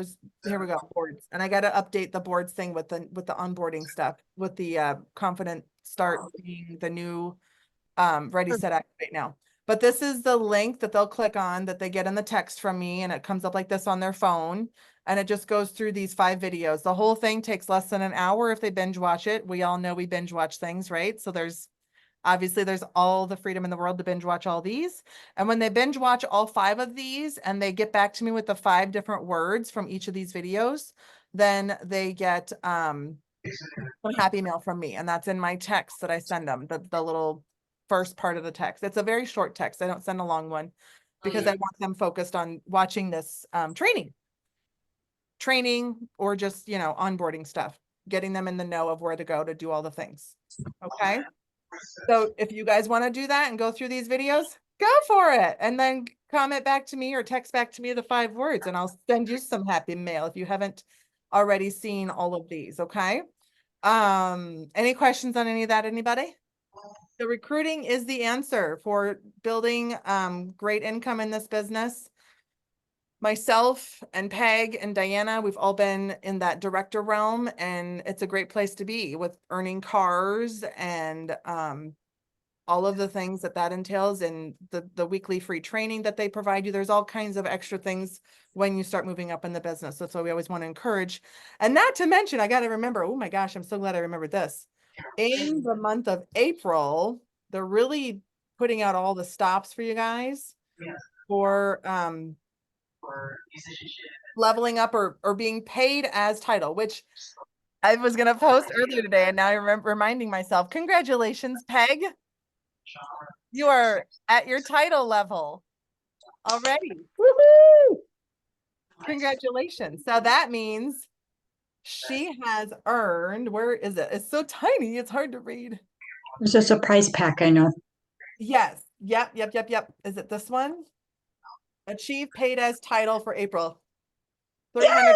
Here we go, boards. And I got to update the boards thing with the onboarding stuff, with the confident start being the new ready, set, activate now. But this is the link that they'll click on, that they get in the text from me, and it comes up like this on their phone. And it just goes through these 5 videos. The whole thing takes less than an hour if they binge watch it. We all know we binge watch things, right? So there's all the freedom in the world to binge watch all these. And when they binge watch all 5 of these and they get back to me with the 5 different words from each of these videos, then they get a happy mail from me. And that's in my text that I send them, the little first part of the text. It's a very short text. I don't send a long one because I want them focused on watching this training or just, onboarding stuff, getting them in the know of where to go to do all the things. Okay. So if you guys want to do that and go through these videos, go for it. And then comment back to me or text back to me the 5 words, and I'll send you some happy mail if you haven't already seen all of these. Okay. Any questions on any of that? Anybody? The recruiting is the answer for building great income in this business. Myself and Peg and Diana, we've all been in that director realm, and it's a great place to be, with earning cars and all of the things that entails, and the weekly free training that they provide you. There's all kinds of extra things when you start moving up in the business. That's why we always want to encourage. And not to mention, I got to remember, oh my gosh, I'm so glad I remembered this. In the month of April, they're really putting out all the stops for you guys for leveling up or being paid as title, which I was going to post earlier today, and now I'm reminding myself, congratulations, Peg. You are at your title level already. Woohoo! Congratulations. So that means she has earned, where is it? It's so tiny, it's hard to read. There's a surprise pack, I know. Yes. Yep. Is it this one? Achieve paid as title for April. 300.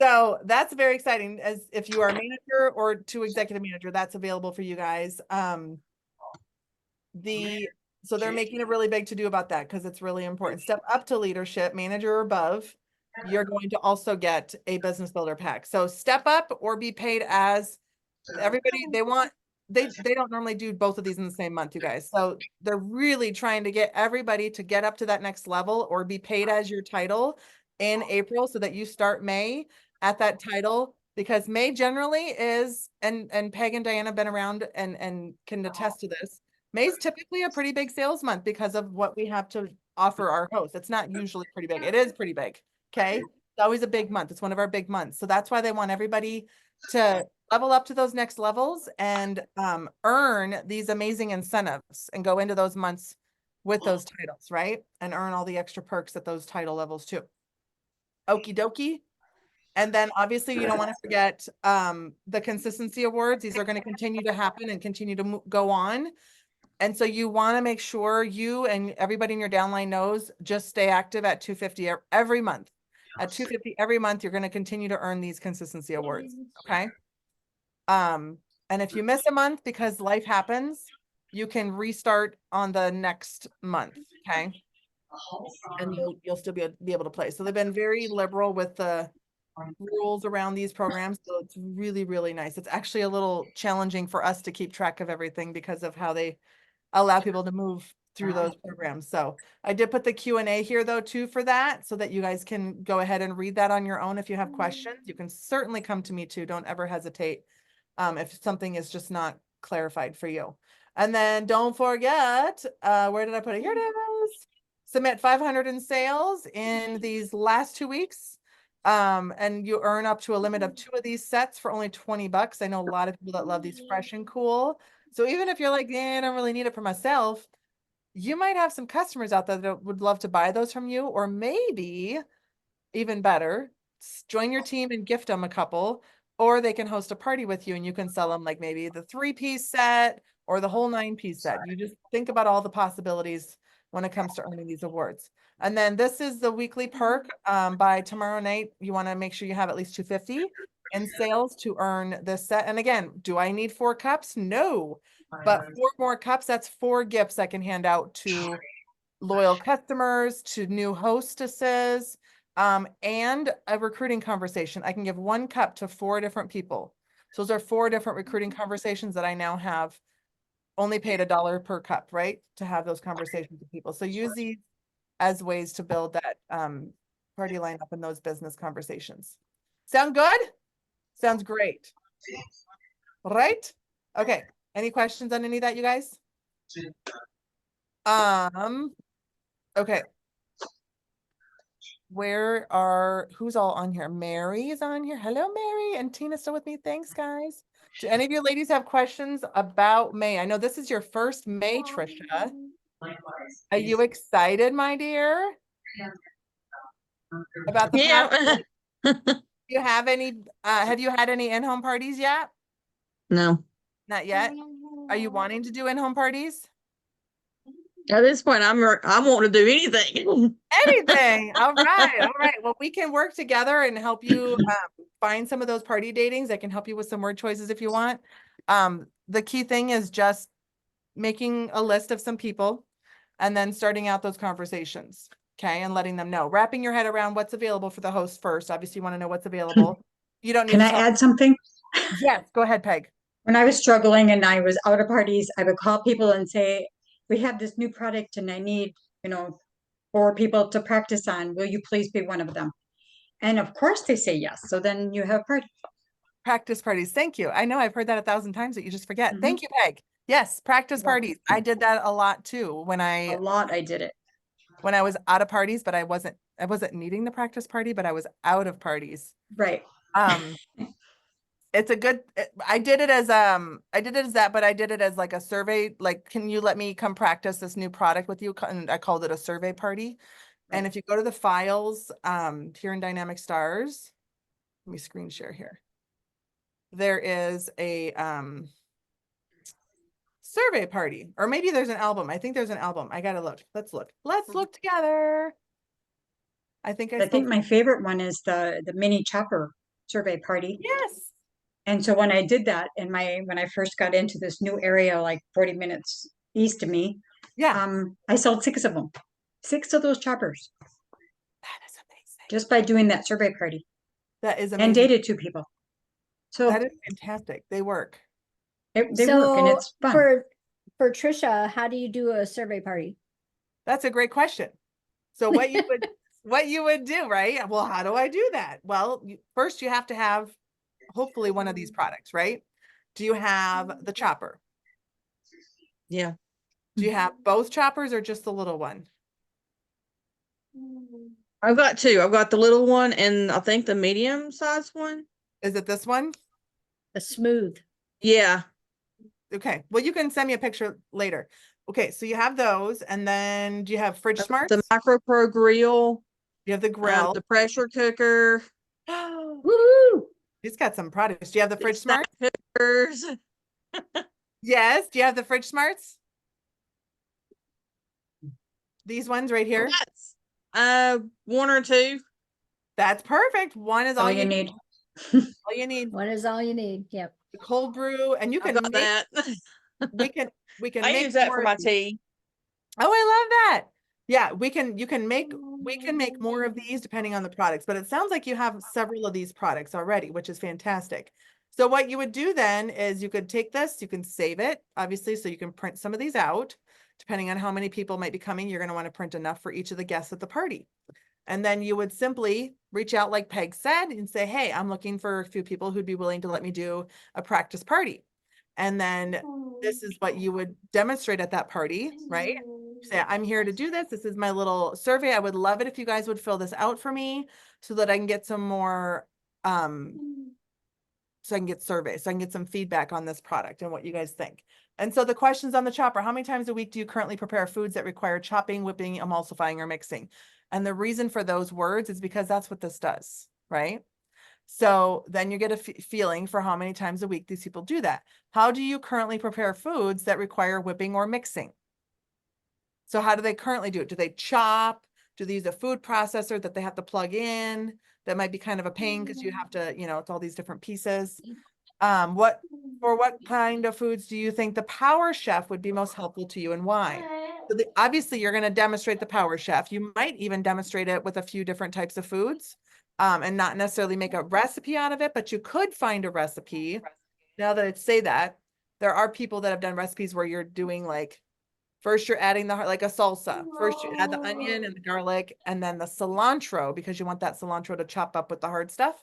So that's very exciting, as if you are a manager or to executive manager, that's available for you guys. So they're making a really big to do about that, because it's really important. Step up to leadership, manager or above, you're going to also get a business builder pack. So step up or be paid as everybody. They don't normally do both of these in the same month, you guys. So they're really trying to get everybody to get up to that next level or be paid as your title in April, so that you start May at that title, because May generally is, and Peg and Diana have been around and can attest to this. May's typically a pretty big sales month because of what we have to offer our hosts. It's not usually pretty big. It is pretty big. Okay. It's always a big month. It's one of our big months. So that's why they want everybody to level up to those next levels and earn these amazing incentives and go into those months with those titles, right? And earn all the extra perks at those title levels too. Okie dokie. And then obviously you don't want to forget the consistency awards. These are going to continue to happen and continue to go on. And so you want to make sure you and everybody in your downline knows, just stay active at 250 every month. At 250 every month, you're going to continue to earn these consistency awards. Okay. And if you miss a month because life happens, you can restart on the next month. Okay. and you'll still be able to play. So they've been very liberal with the rules around these programs. So it's really, really nice. It's actually a little challenging for us to keep track of everything because of how they allow people to move through those programs. So I did put the Q&A here though too for that, so that you guys can go ahead and read that on your own. If you have questions, you can certainly come to me too. Don't ever hesitate if something is just not clarified for you. And then don't forget, where did I put it? Here it is. Submit 500 in sales in these last 2 weeks. And you earn up to a limit of 2 of these sets for only $20. I know a lot of people that love these fresh and cool. So even if you're like, I don't really need it for myself, you might have some customers out there that would love to buy those from you, or maybe even better, join your team and gift them a couple, or they can host a party with you and you can sell them like maybe the 3-piece set or the whole 9-piece set. You just think about all the possibilities when it comes to earning these awards. And then this is the weekly perk. By tomorrow night, you want to make sure you have at least 250 in sales to earn this set. And again, do I need 4 cups? No, but 4 more cups, that's 4 gifts I can hand out to loyal customers, to new hostesses, and a recruiting conversation. I can give 1 cup to 4 different people. So those are 4 different recruiting conversations that I now have only paid $1 per cup, right? To have those conversations with people. So use these as ways to build that party lineup in those business conversations. Sound good? Sounds great. Right? Okay. Any questions on any of that, you guys? Okay. Who's all on here? Mary is on here. Hello, Mary. And Tina's still with me. Thanks, guys. Do any of you ladies have questions about May? I know this is your first May, Trisha. Are you excited, my dear? About the Yeah. Do you have any, have you had any in-home parties yet? No. Not yet. Are you wanting to do in-home parties? At this point, I want to do anything. Anything. All right. All right. Well, we can work together and help you find some of those party datings. I can help you with some word choices if you want. The key thing is just making a list of some people and then starting out those conversations. Okay. And letting them know, wrapping your head around what's available for the host first. Obviously, you want to know what's available. You don't need Can to I tell- add something? Yes, go ahead, Peg. When I was struggling and I was out of parties, I would call people and say, we have this new product and I need, 4 people to practice on. Will you please be one of them? And of course they say yes. So then you have a party. Practice parties. Thank you. I know I've heard that 1,000 times that you just forget. Mhm. Thank you, Peg. Yes, practice Yeah. parties. I did that a lot too when A I lot I did it. was out of parties, but I wasn't needing the practice party, but I was out of parties. Right. It's a good, I did it as that, but I did it as like a survey, like, can you let me come practice this new product with you? And I called it a survey party. And if you go to the files, here in Dynamic Stars, let me screen share here. There is a, survey party, or maybe there's an album. I think there's an album. I gotta look. Let's look together. I think I think my favorite one is the mini chopper survey party. yes. And so when I did that when I first got into this new area, like 40 minutes east of me, Yeah. I sold 6 of them, 6 of those choppers That is amazing. just by doing that survey party That is and amazing. dated 2 people. So That is fantastic. They work. they work and it's fun. For Trisha, how do you do a survey party? That's a great question. So what you would do, right? Well, how do I do that? Well, first you have to have hopefully one of these products, right? Do you have the chopper? Yeah. Do you have both choppers or just the little one? I've got 2. I've got the little one and I think the medium sized one. Is it this one? The smooth. Yeah. Okay. Well, you can send me a picture later. Okay. So you have those, and then do you have fridge smarts? The Micro Pro grill. You have the grill. The pressure cooker. Woo! He's got some products. Do you have the fridge snack smarts? cookers. Yes. Do you have the fridge smarts? These ones right here. Yes. 1 or 2. That's perfect. One is all you need. All you need. One is all you need. Yep. The cold brew, and you I've can got make, that. we can I make use that more for of my these. tea. Oh, I love that. Yeah, we can make more of these depending on the products, but it sounds like you have several of these products already, which is fantastic. So what you would do then is you could take this, you can save it, obviously, so you can print some of these out. Depending on how many people might be coming, you're going to want to print enough for each of the guests at the party. And then you would simply reach out like Peg said and say, hey, I'm looking for a few people who'd be willing to let me do a practice party. And then this is what you would demonstrate at that party, right? Say, I'm here to do this. This is my little survey. I would love it if you guys would fill this out for me so that I can get some more, so I can get surveys, so I can get some feedback on this product and what you guys think. And so the questions on the chopper, how many times a week do you currently prepare foods that require chopping, whipping, emulsifying, or mixing? And the reason for those words is because that's what this does, right? So then you get a feeling for how many times a week these people do that. How do you currently prepare foods that require whipping or mixing? So how do they currently do it? Do they chop? Do they use a food processor that they have to plug in? That might be kind of a pain because you have to, it's all these different pieces. What kind of foods do you think the Power Chef would be most helpful to you and why? So obviously you're going to demonstrate the Power Chef. You might even demonstrate it with a few different types of foods, and not necessarily make a recipe out of it, but you could find a recipe. Now that I say that, there are people that have done recipes where you're doing like, first you're adding like a salsa. First you add the onion and the garlic and then the cilantro because you want that cilantro to chop up with the hard stuff.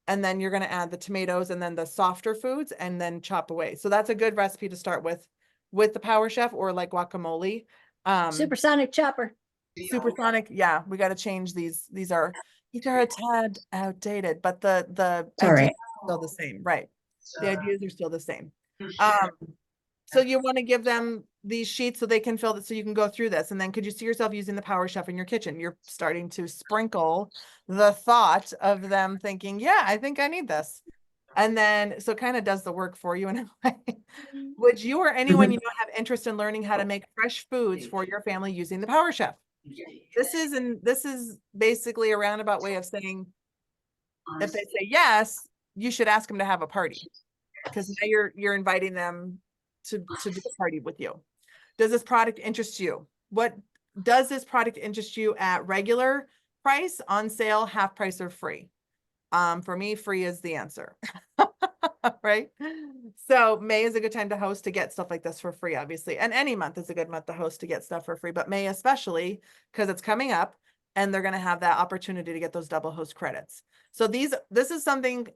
And then you're going to add the tomatoes and then the softer foods and then chop away. So that's a good recipe to start with the Power Chef or like guacamole. Supersonic chopper. Supersonic. Yeah, we got to change these. These are a tad outdated, but the Sorry. ideas are still the same, right? The ideas are still the same. So you want to give them these sheets so they can fill it, so you can go through this. And then could you see yourself using the Power Chef in your kitchen? You're starting to sprinkle the thought of them thinking, yeah, I think I need this. And then, so it kind of does the work for you in a way. Would you or anyone you know have interest in learning how to make fresh foods for your family using the Power Chef? This is basically a roundabout way of saying, if they say yes, you should ask them to have a party because now you're inviting them to do a party with you. Does this product interest you? What does this product interest you at regular price, on sale, half price, or free? For me, free is the answer. Right? So May is a good time to host to get stuff like this for free, obviously. And any month is a good month to host to get stuff for free, but May especially because it's coming up and they're going to have that opportunity to get those double host credits. So this is something,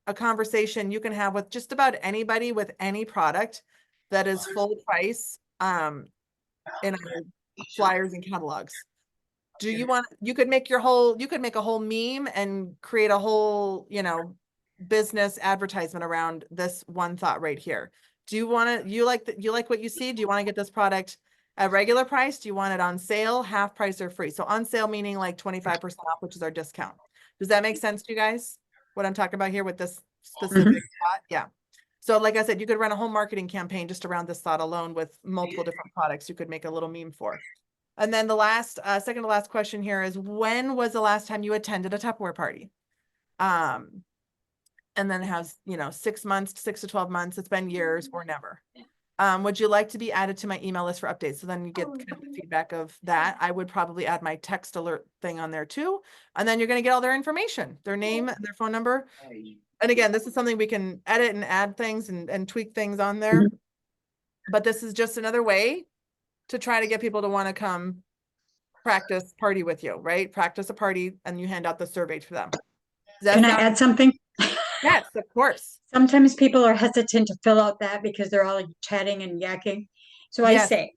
a conversation you can have with just about anybody with any product that is full price in our flyers and catalogs. Do you want, you could make a whole meme and create a whole, business advertisement around this one thought right here. Do you want to, you like what you see? Do you want to get this product at regular price? Do you want it on sale, half price, or free? So on sale meaning like 25% off, which is our discount. Does that make sense to you guys? What I'm talking about here with this specific thought? Yeah. So like I said, you could run a whole marketing campaign just around this thought alone with multiple different products you could make a little meme for. And then the last, second to last question here is, when was the last time you attended a Tupperware party? And then it has, 6 months, 6 to 12 months. It's been years or never. Would you like to be added to my email list for updates? So then you get kind of the feedback of that. I would probably add my text alert thing on there too. And then you're going to get all their information, their name, their phone number. And again, this is something we can edit and add things and tweak things on there. But this is just another way to try to get people to want to come practice party with you, right? Practice a party and you hand out the survey to them. Can I add something? Yes, of course. Sometimes people are hesitant to fill out that because they're all chatting and yakking. So I Yes. say,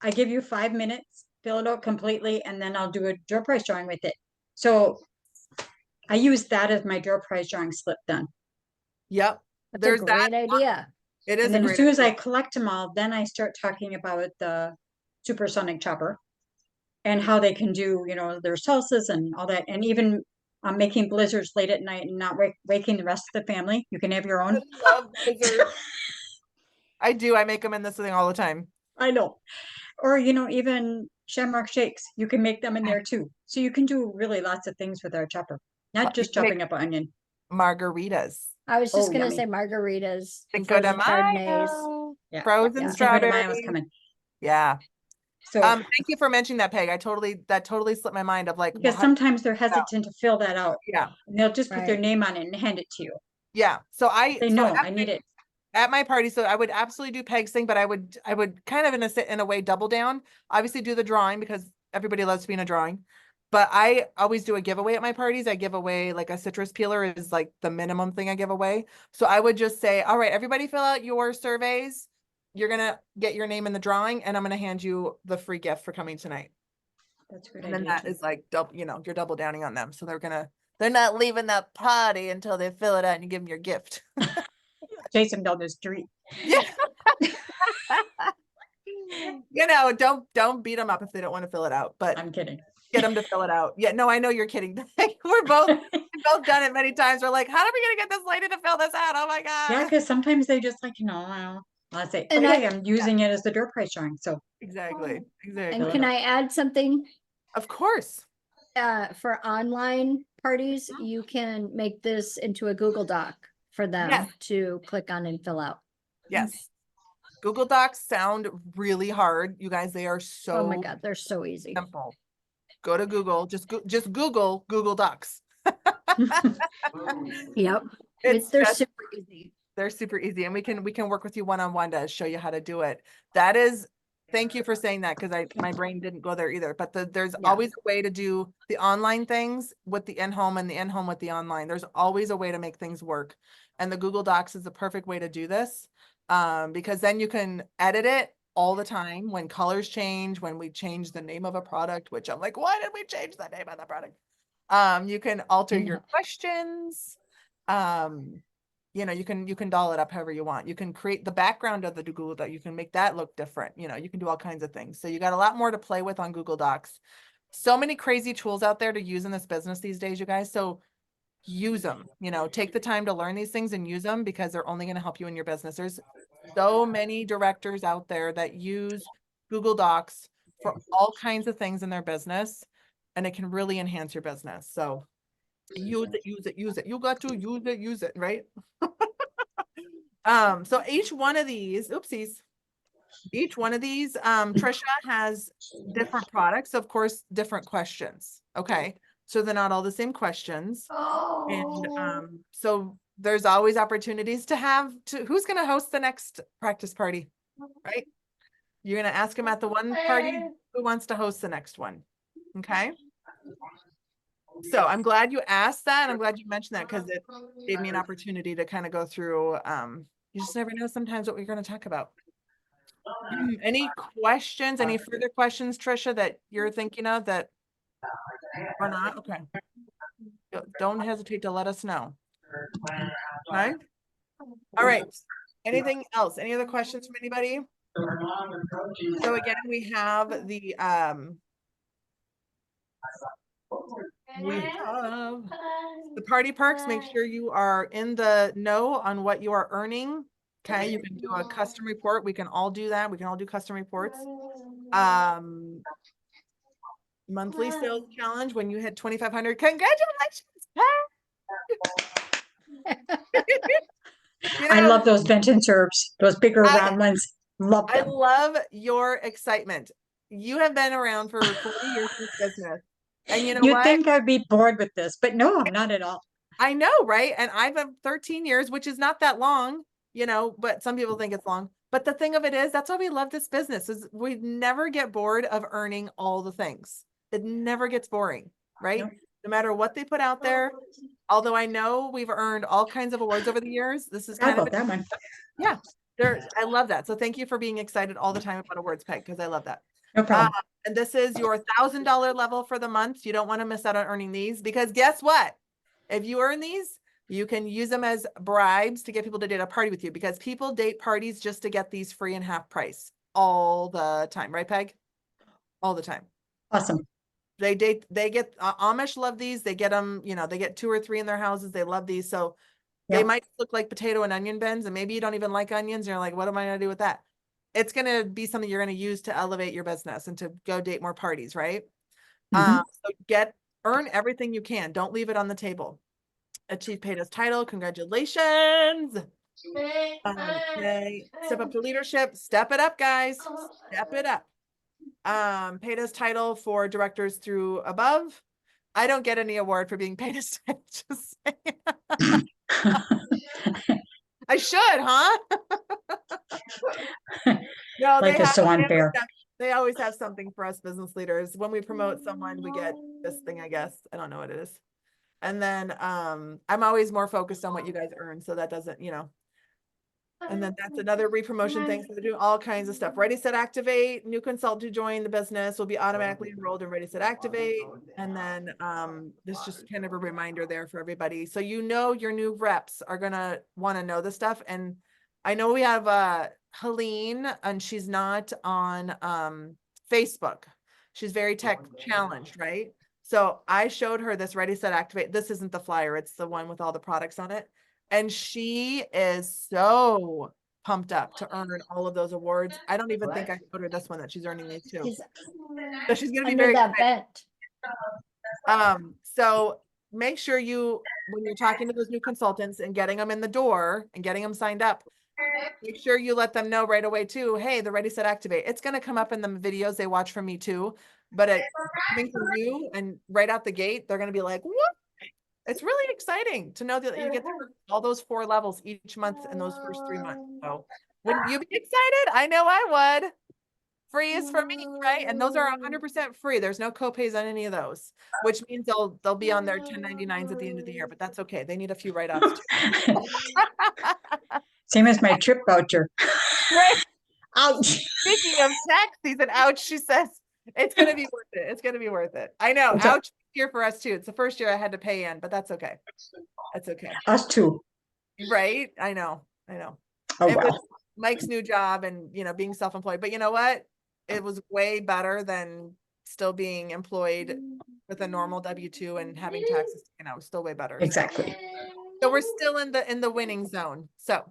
I give you 5 minutes, fill it out completely, and then I'll do a door prize drawing with it. So I use that as my door prize drawing slip then. Yep. That's There's a great that. idea. It is And a then as great soon as I idea. collect them all, then I start talking about the supersonic chopper and how they can do, their salsas and all that. And even making blizzards late at night and not waking the rest of the family. You can have your own. I love blizzards. I do. I make them in this thing all the time. I know. Or, even shamrock shakes, you can make them in there too. So you can do really lots of things with our chopper, not just You can make chopping up an onion. Margaritas. I was just Oh, gonna yummy. say margaritas, and Cinco de frozen Chardonnays. Mayo. Yeah. Frozen Yeah, Cinco de Mayo strawberries. was coming. Yeah. So, Thank you for mentioning that, Peg. That totally slipped my mind of like, well, because sometimes they're hesitant to fill that out. yeah, And they'll just put their Right. name on it and hand it to you. yeah. So Say, no, I need it. at my party, so I would absolutely do Peg's thing, but I would kind of in a way double down. Obviously do the drawing because everybody loves to be in a drawing. But I always do a giveaway at my parties. I give away like a citrus peeler is like the minimum thing I give away. So I would just say, all right, everybody fill out your surveys. You're gonna get your name in the drawing, and I'm gonna hand you the free gift for coming tonight. That's a good And then idea. that too. is like double, you're double downing on them. So they're not leaving that party until they fill it out and you give them your gift. Chase them down the street. Yeah. Don't beat them up if they don't want to fill it out, but I'm kidding. get them to fill it out. Yeah, no, I know you're kidding. we've both done it many times. We're like, how are we gonna get this lady to fill this out? Oh my Yeah, god. because sometimes they just like, well, I say, And okay, I'm using it as the door prize drawing. So Exactly. and Exactly. can I add something? Of course. For online parties, you can make this into a Google Doc for them Yes. to click on and fill out. Yes. Google Docs sound really hard. You guys, they are so Oh my God, they're so easy. simple. Go to Google, just Google Google Docs. Yep. It's They're just- super easy. They're super easy, and we can work with you one-on-one to show you how to do it. That is, thank you for saying that, because my brain didn't go there either. But there's Yeah. always a way to do the online things with the in-home and the in-home with the online. There's always a way to make things work. And the Google Docs is the perfect way to do this. Because then you can edit it all the time when colors change, when we change the name of a product, which I'm like, why did we change the name of the product? You can alter your questions. You can doll it up however you want. You can create the background of the Google Doc. You can make that look different. You can do all kinds of things. So you got a lot more to play with on Google Docs. So many crazy tools out there to use in this business these days, you guys. So use them, take the time to learn these things and use them, because they're only going to help you in your business. There's so many directors out there that use Google Docs for all kinds of things in their business, and it can really enhance your business. So use it. You got to use it, right? So each one of these, Trisha has different products, of course, different questions. Okay. So they're not all the same questions. And so there's always opportunities who's going to host the next practice party, right? You're going to ask them at the one party who wants to host the next one. Okay. So I'm glad you asked that. I'm glad you mentioned that, because it gave me an opportunity to kind of go through, you just never know sometimes what we're going to talk about. Any questions, any further questions, Trisha, that you're thinking of that or not? Okay. Don't hesitate to let us know. Okay. All right. Anything else? Any other questions from anybody? So again, we have the party perks. Make sure you are in the know on what you are earning. Okay, you can do a custom report. We can all do that. We can all do custom reports. Monthly sales challenge when you hit 2,500. Congratulations. I love those Benton serves, those bigger round ones. Love I them. love your excitement. You have been around for 40 years in this business. And you know You'd what? think I'd be bored with this, but no, I'm not at all. I know, right? And I've had 13 years, which is not that long, but some people think it's long. But the thing of it is, that's why we love this business, is we never get bored of earning all the things. It never gets boring, right? Nope. No matter what they put out there. Although I know we've earned all kinds of awards over the years. This is How kind of about that one? yeah. I love that. So thank you for being excited all the time about awards, Peg, because I love that. No problem. And this is your $1,000 level for the month. You don't want to miss out on earning these, because guess what? If you earn these, you can use them as bribes to get people to date a party with you, because people date parties just to get these free and half price all the time. Right, Peg? All the time. Awesome. They get Amish love these. They get them, they get 2 or 3 in their houses. They love these. So they Yep. might look like potato and onion bins, and maybe you don't even like onions. And you're like, what am I going to do with that? It's going to be something you're going to use to elevate your business and to go date more parties, right? Mhm. So earn everything you can. Don't leave it on the table. Achieve Payda's title. Congratulations. Okay. Step up to leadership. Step it up, guys. Step it up. paid as title for directors through above. I don't get any award for being paid as title. Just saying. I should, huh? No, Life is so unfair. They always have something for us business leaders. When we promote someone, we get this thing, I guess. I don't know what it is. And then I'm always more focused on what you guys earn. So that doesn't, and then that's another re-promotion thing. So they do all kinds of stuff. Ready, Set, Activate. New consultant who join the business will be automatically enrolled in Ready, Set, Activate. And then this just kind of a reminder there for everybody. So your new reps are gonna want to know this stuff. And I know we have Helene, and she's not on Facebook. She's very tech challenged, right? So I showed her this Ready, Set, Activate. This isn't the flyer, it's the one with all the products on it. And she is so pumped up to earn all of those awards. I don't even think I showed her this one that she's earning these too. He's So she's gonna be under very that excited. vent. So make sure when you're talking to those new consultants and getting them in the door and getting them signed up, make sure you let them know right away too. Hey, the Ready, Set, Activate. It's going to come up in the videos they watch from me too, but it's coming from you, and right out the gate, they're going to be like, what? It's really exciting to know that you get all those 4 levels each month in those first 3 months. So wouldn't you be excited? I know I would. Free is for me, right? And those are 100% free. There's no copays on any of those, which means they'll be on their 1099s at the end of the year, but that's okay. They need a few write-offs too. Same as my trip voucher. Right. Ouch. Speaking of tax season, ouch, she says it's gonna be worth it. It's gonna be worth it. I know. What's up? Ouch here for us too. It's the first year I had to pay in, but that's okay. That's okay. Us too. Right? I know. Oh, It was well. Mike's new job and being self-employed. But you know what? It was way better than still being employed with a normal W-2 and having taxes, still way better. Exactly. So we're still in the winning zone. So,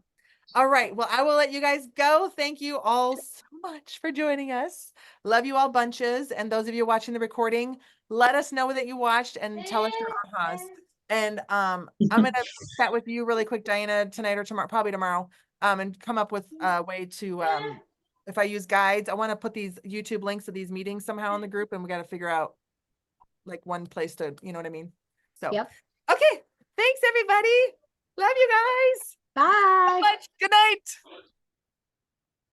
all right. Well, I will let you guys go. Thank you all so much for joining us. Love you all bunches. And those of you watching the recording, let us know that you watched and tell us your ahas. And I'm gonna chat with you really quick, Diana, tonight or tomorrow, probably tomorrow, and come up with a way to if I use guides, I want to put these YouTube links to these meetings somehow in the group, and we got to figure out like one place to, you know what I mean? So, Yep. Okay. Thanks everybody. Love you guys. Bye. Much. Good night.